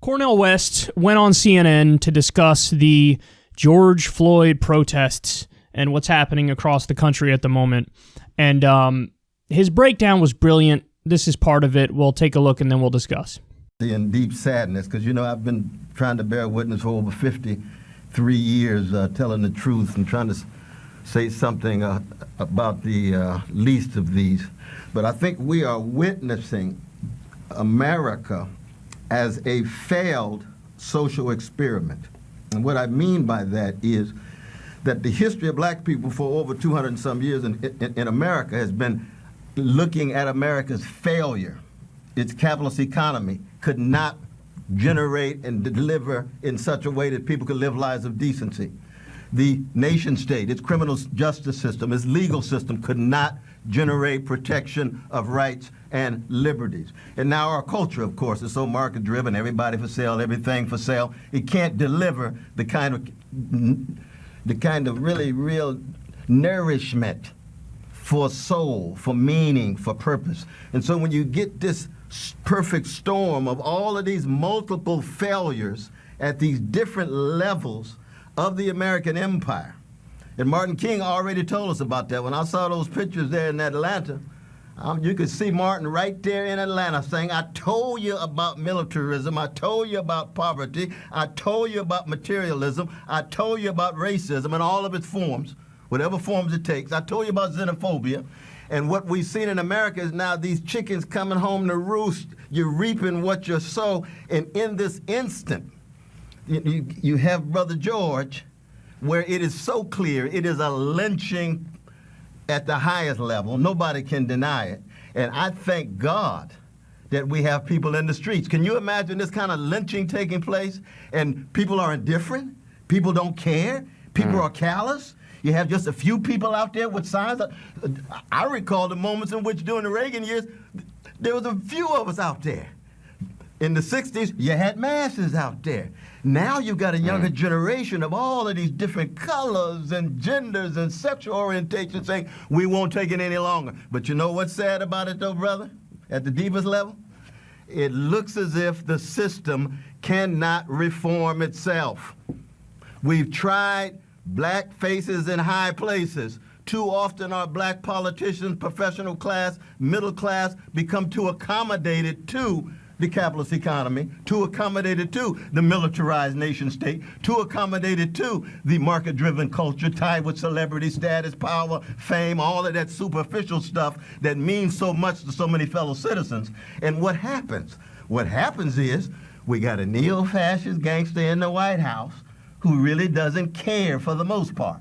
Cornel West went on CNN to discuss the George Floyd protests and what's happening across the country at the moment. And his breakdown was brilliant. This is part of it. We'll take a look and then we'll discuss. In deep sadness, because, I've been trying to bear witness for over 53 years, telling the truth and trying to say something about the least of these. But I think we are witnessing America as a failed social experiment. And what I mean by that is that the history of black people for over 200 and some years in America has been looking at America's failure. Its capitalist economy could not generate and deliver in such a way that people could live lives of decency. The nation state, its criminal justice system, its legal system could not generate protection of rights and liberties. And now our culture, of course, is so market-driven, everybody for sale, everything for sale. It can't deliver the kind of really real nourishment for soul, for meaning, for purpose. And so when you get this perfect storm of all of these multiple failures at these different levels of the American empire, and Martin King already told us about that. When I saw those pictures there in Atlanta, you could see Martin right there in Atlanta saying, I told you about militarism, I told you about poverty, I told you about materialism, I told you about racism in all of its forms, whatever forms it takes. I told you about xenophobia. And what we've seen in America is now these chickens coming home to roost. You're reaping what you sow. And in this instant, you have Brother George, where it is so clear it is a lynching at the highest level. Nobody can deny it. And I thank God that we have people in the streets. Can you imagine this kind of lynching taking place and people are indifferent? People don't care? People are callous? You have just a few people out there with signs. I recall the moments in which during the Reagan years, there was a few of us out there. In the 60s, you had masses out there. Now you've got a younger generation of all of these different colors and genders and sexual orientations saying, we won't take it any longer. But you know what's sad about it though, brother? At the deepest level? It looks as if the system cannot reform itself. We've tried black faces in high places. Too often our black politicians, professional class, middle class, become too accommodated to the capitalist economy, too accommodated to the militarized nation state, too accommodated to the market-driven culture tied with celebrity status, power, fame, all of that superficial stuff that means so much to so many fellow citizens. And what happens? What happens is we got a neo-fascist gangster in the White House who really doesn't care for the most part.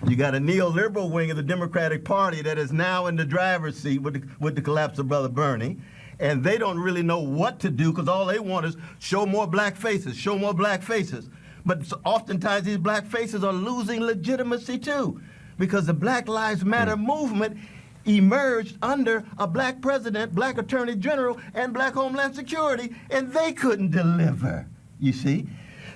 You got a neoliberal wing of the Democratic Party that is now in the driver's seat with the collapse of Brother Bernie. And they don't really know what to do because all they want is show more black faces, show more black faces. But oftentimes these black faces are losing legitimacy too because the Black Lives Matter movement emerged under a black president, black attorney general, and black Homeland Security, and they couldn't deliver, you see?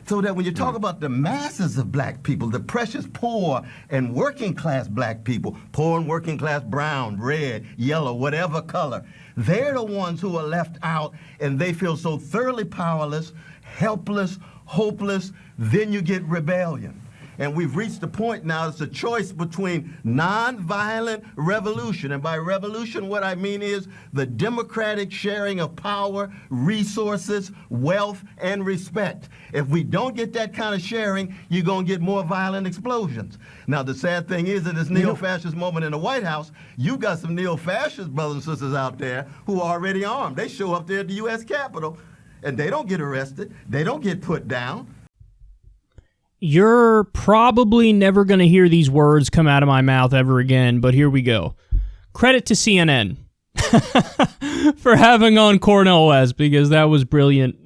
So that when you talk about the masses of black people, the precious poor and working class black people, poor and working class brown, red, yellow, whatever color, they're the ones who are left out and they feel so thoroughly powerless, helpless, hopeless, then you get rebellion. And we've reached the point now, it's a choice between nonviolent revolution. And by revolution, what I mean is the democratic sharing of power, resources, wealth, and respect. If we don't get that kind of sharing, you're going to get more violent explosions. Now, the sad thing is, in this neo-fascist moment in the White House, you've got some neo-fascist brothers and sisters out there who are already armed. They show up there at the U.S. Capitol, and they don't get arrested. They don't get put down. You're probably never going to hear these words come out of my mouth ever again, but here we go. Credit to CNN for having on Cornel West, because that was brilliant.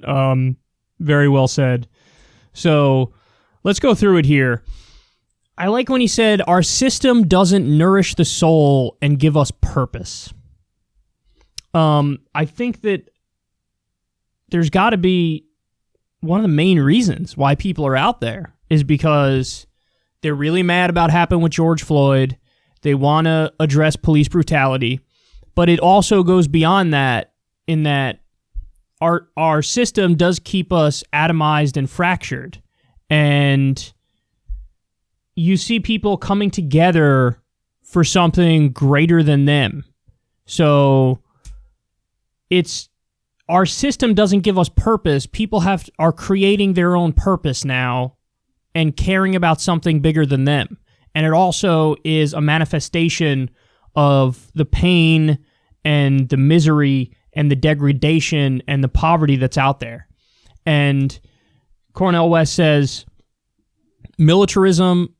Very well said. So let's go through it here. I like when he said, our system doesn't nourish the soul and give us purpose. I think that there's got to be one of the main reasons why people are out there is because they're really mad about what happened with George Floyd. They want to address police brutality. But it also goes beyond that in that our system does keep us atomized and fractured. And you see people coming together for something greater than them. So our system doesn't give us purpose. People are creating their own purpose now and caring about something bigger than them. And it also is a manifestation of the pain and the misery and the degradation and the poverty that's out there. And Cornel West says, militarism,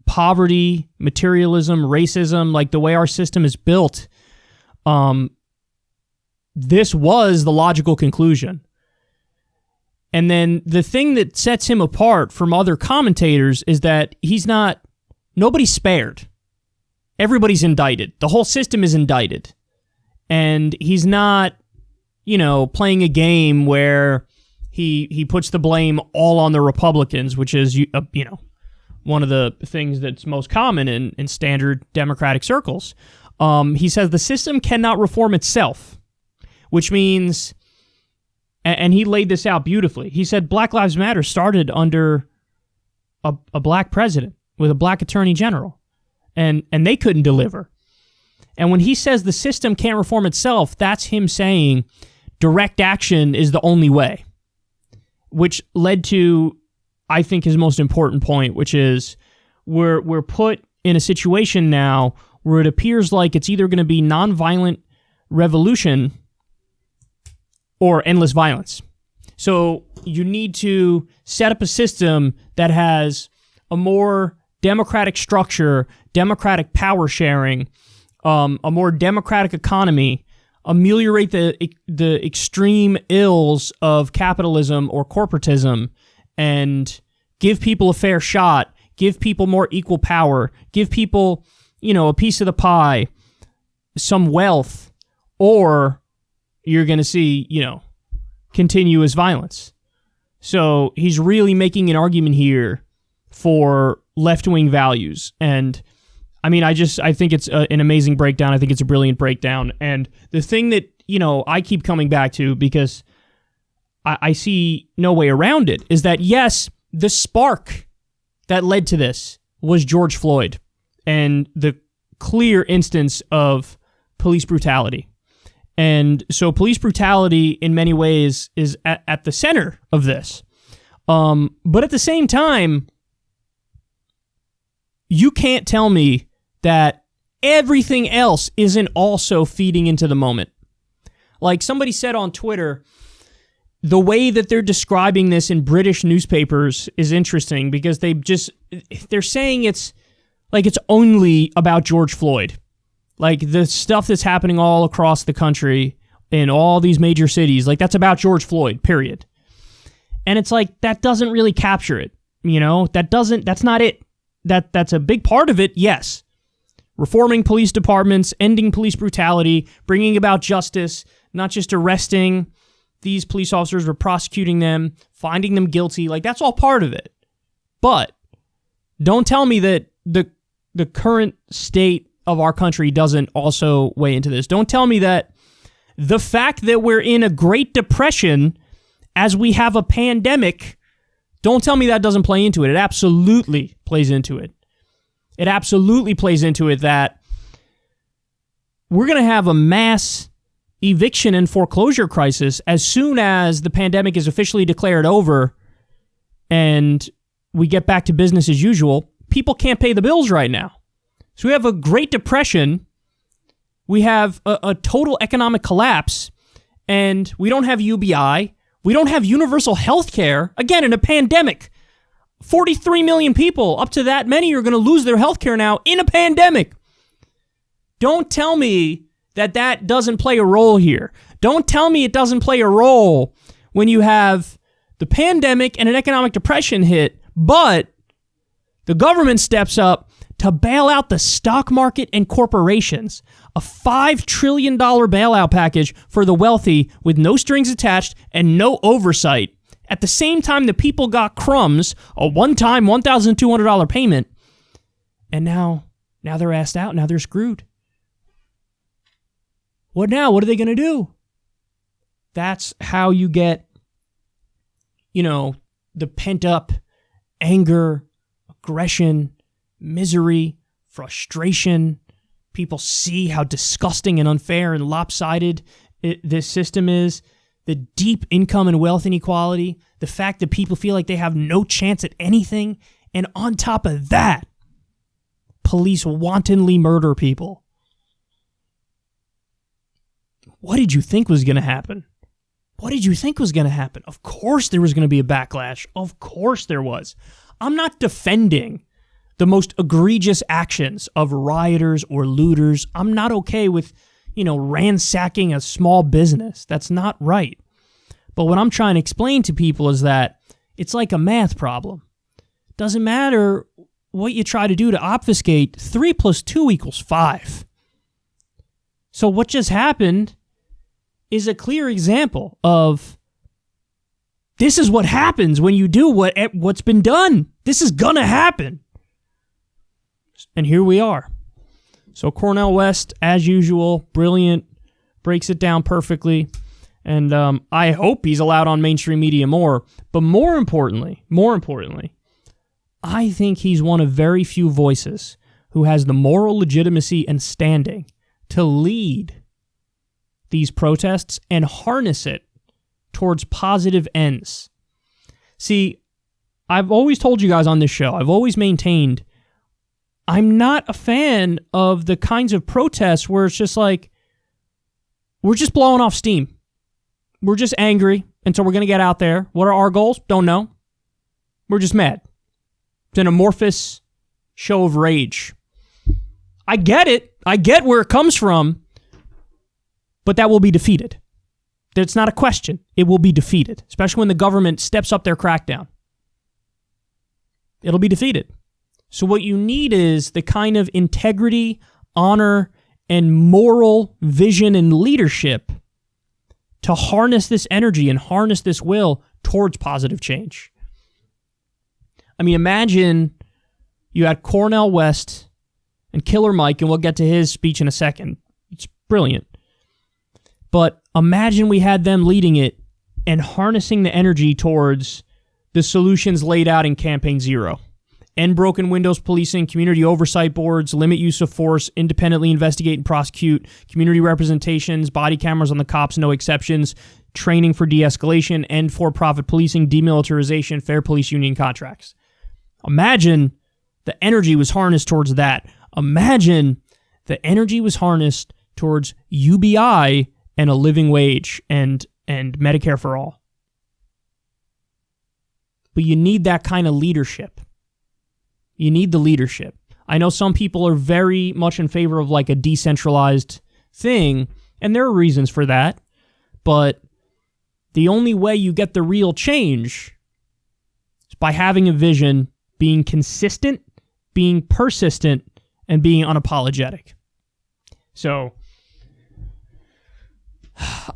poverty, materialism, racism, like the way our system is built, this was the logical conclusion. And then the thing that sets him apart from other commentators is that nobody's spared. Everybody's indicted. The whole system is indicted. And he's not, playing a game where he puts the blame all on the Republicans, which is, one of the things that's most common in standard Democratic circles. He says the system cannot reform itself, which means, and he laid this out beautifully. He said Black Lives Matter started under a black president with a black attorney general, and they couldn't deliver. And when he says the system can't reform itself, that's him saying direct action is the only way, which led to, I think, his most important point, which is we're put in a situation now where it appears like it's either going to be nonviolent revolution or endless violence. So you need to set up a system that has a more democratic structure, democratic power sharing, a more democratic economy, ameliorate the extreme ills of capitalism or corporatism, and give people a fair shot, give people more equal power, give people, a piece of the pie, some wealth, or you're going to see, continuous violence. So he's really making an argument here for left-wing values. And I think it's an amazing breakdown. I think it's a brilliant breakdown. And the thing that, I keep coming back to, because I see no way around it, is that, yes, the spark that led to this was George Floyd and the clear instance of police brutality. And so police brutality, in many ways, is at the center of this. But at the same time, you can't tell me that everything else isn't also feeding into the moment. Like somebody said on Twitter, the way that they're describing this in British newspapers is interesting, because they're saying it's only about George Floyd. Like the stuff that's happening all across the country in all these major cities, like that's about George Floyd, period. And it's like, that doesn't really capture it. That's not it. That's a big part of it, yes. Reforming police departments, ending police brutality, bringing about justice, not just arresting these police officers, but prosecuting them, finding them guilty. Like, that's all part of it. But don't tell me that the current state of our country doesn't also weigh into this. Don't tell me that the fact that we're in a Great Depression as we have a pandemic, don't tell me that doesn't play into it. It absolutely plays into it. It absolutely plays into it that we're going to have a mass eviction and foreclosure crisis as soon as the pandemic is officially declared over and we get back to business as usual. People can't pay the bills right now. So we have a Great Depression, we have a total economic collapse, and we don't have UBI, we don't have universal health care, again, in a pandemic. 43 million people, up to that many, are going to lose their health care now in a pandemic. Don't tell me that doesn't play a role here. Don't tell me it doesn't play a role when you have the pandemic and an economic depression hit, but the government steps up to bail out the stock market and corporations. A $5 trillion bailout package for the wealthy with no strings attached and no oversight. At the same time, the people got crumbs, a one-time $1,200 payment, and now they're asked out. Now they're screwed. What now? What are they going to do? That's how you get, the pent-up anger, aggression, misery, frustration. People see how disgusting and unfair and lopsided this system is. The deep income and wealth inequality. The fact that people feel like they have no chance at anything. And on top of that, police wantonly murder people. What did you think was going to happen? What did you think was going to happen? Of course there was going to be a backlash. Of course there was. I'm not defending the most egregious actions of rioters or looters. I'm not okay with, ransacking a small business. That's not right. But what I'm trying to explain to people is that it's like a math problem. Doesn't matter what you try to do to obfuscate, 3 + 2 = 5. So what just happened is a clear example of this is what happens when you do what's been done. This is gonna happen. And here we are. So Cornel West, as usual, brilliant, breaks it down perfectly. And I hope he's allowed on mainstream media more. But more importantly, I think he's one of very few voices who has the moral legitimacy and standing to lead these protests and harness it towards positive ends. See, I've always told you guys on this show, I've always maintained I'm not a fan of the kinds of protests where it's just like, we're just blowing off steam. We're just angry, and so we're going to get out there. What are our goals? Don't know. We're just mad. It's an amorphous show of rage. I get it. I get where it comes from, but that will be defeated. It's not a question. It will be defeated, especially when the government steps up their crackdown. It'll be defeated. So what you need is the kind of integrity, honor, and moral vision and leadership to harness this energy and harness this will towards positive change. I mean, imagine you had Cornel West and Killer Mike, and we'll get to his speech in a second. It's brilliant. But imagine we had them leading it and harnessing the energy towards the solutions laid out in Campaign Zero. End broken windows policing, community oversight boards, limit use of force, independently investigate and prosecute, community representations, body cameras on the cops, no exceptions, training for de-escalation, end for-profit policing, demilitarization, fair police union contracts. Imagine the energy was harnessed towards that. Imagine the energy was harnessed towards UBI and a living wage and Medicare for all. But you need that kind of leadership. You need the leadership. I know some people are very much in favor of like a decentralized thing, and there are reasons for that, but the only way you get the real change is by having a vision, being consistent, being persistent, and being unapologetic. So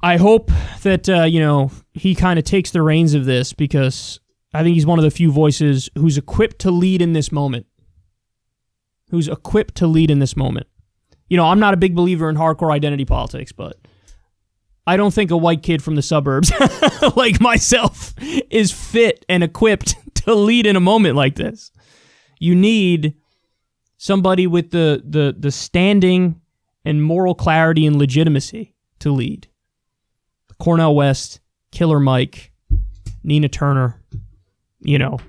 I hope that, he kind of takes the reins of this, because I think he's one of the few voices who's equipped to lead in this moment. I'm not a big believer in hardcore identity politics, but I don't think a white kid from the suburbs like myself is fit and equipped to lead in a moment like this. You need somebody with the standing and moral clarity and legitimacy to lead. Cornel West, Killer Mike, Nina Turner.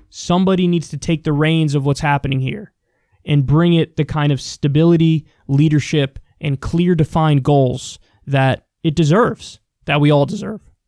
Somebody needs to take the reins of what's happening here and bring it the kind of stability, leadership, and clear defined goals that it deserves, that we all deserve.